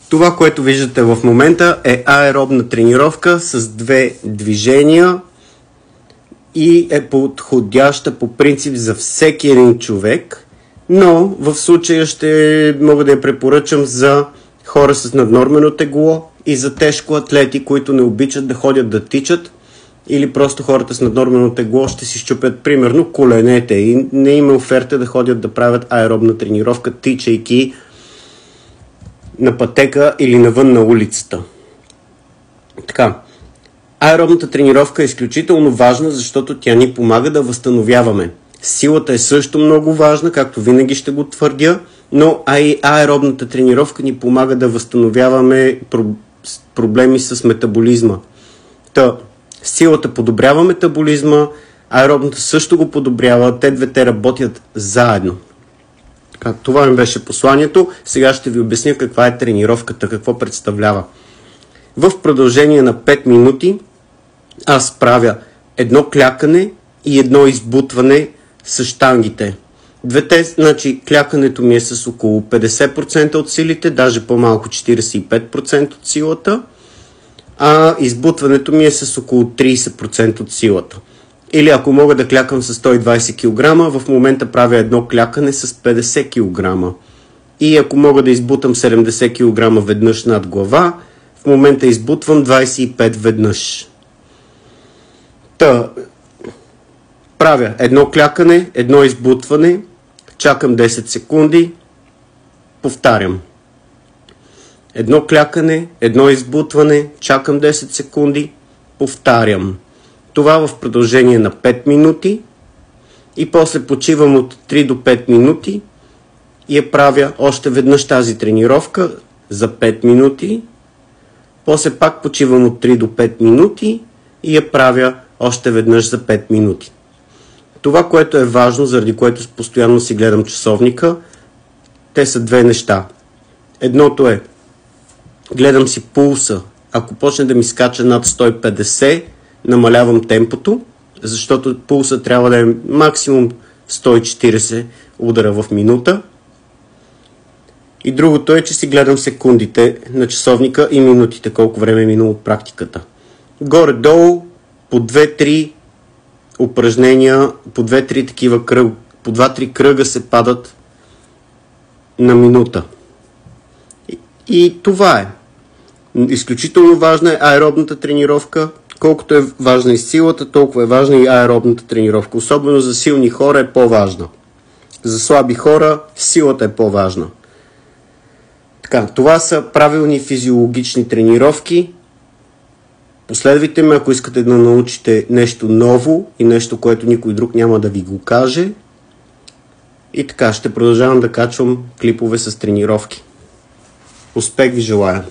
Това, което виждате в момента е аеробна тренировка с 2 движения и е подходяща по принцип за всеки един човек, но в случая ще мога да я препоръчам за хора с наднормено тегло и за тежко атлети, които не обичат да ходят да тичат, или просто хората с наднормено тегло ще си щупят примерно коленете и не има оферта да ходят да правят аеробна тренировка, тичайки на пътека или навън на улицата. Така, аеробната тренировка е изключително важна, защото тя ни помага да възстановяваме. Силата е също много важна, както винаги ще го твърдя, но и аеробната тренировка ни помага да възстановяваме проблеми с метаболизма. Силата подобрява метаболизма, аеробната също го подобрява, те двете работят заедно. Това ми беше посланието. Сега ще ви обясня каква е тренировката, какво представлява. В продължение на 5 минути аз правя едно клякане и едно избутване с щангите. Значи клякането ми е с около 50% от силите, даже по-малко 45% от силата, а избутването ми е с около 30% от силата. Или ако мога да клякам с 120 кг, в момента правя едно клякане с 50 кг. И ако мога да избутам 70 кг веднъж над глава, в момента избутвам 25 веднъж. Правя едно клякане, едно избутване, чакам 10 секунди, повтарям. Едно клякане, едно избутване, чакам 10 секунди, повтарям. Това в продължение на 5 минути и после почивам от 3 до 5 минути и я правя още веднъж тази тренировка за 5 минути. После пак почивам от 3 до 5 минути и я правя още веднъж за 5 минути. Това, което е важно, заради което постоянно си гледам часовника, те са 2 неща. Едното е, гледам си пулса. Ако почне да ми скача над 150, намалявам темпото, защото пулса трябва да е максимум 140 удара в минута. И другото е, че си гледам секундите на часовника и минутите, колко време е минало от практиката. Горе-долу по 2-3 упражнения, по 2-3 такива кръга, по 2-3 кръга се падат на минута. И това е. Изключително важна е аеробната тренировка. Колкото е важна и силата, толкова е важна и аеробната тренировка. Особено за силни хора е по-важна. За слаби хора силата е по-важна. Това са правилни физиологични тренировки. Последвайте ме, ако искате да научите нещо ново и нещо, което никой друг няма да ви го каже. И така, ще продължавам да качвам клипове с тренировки. Успех ви желая!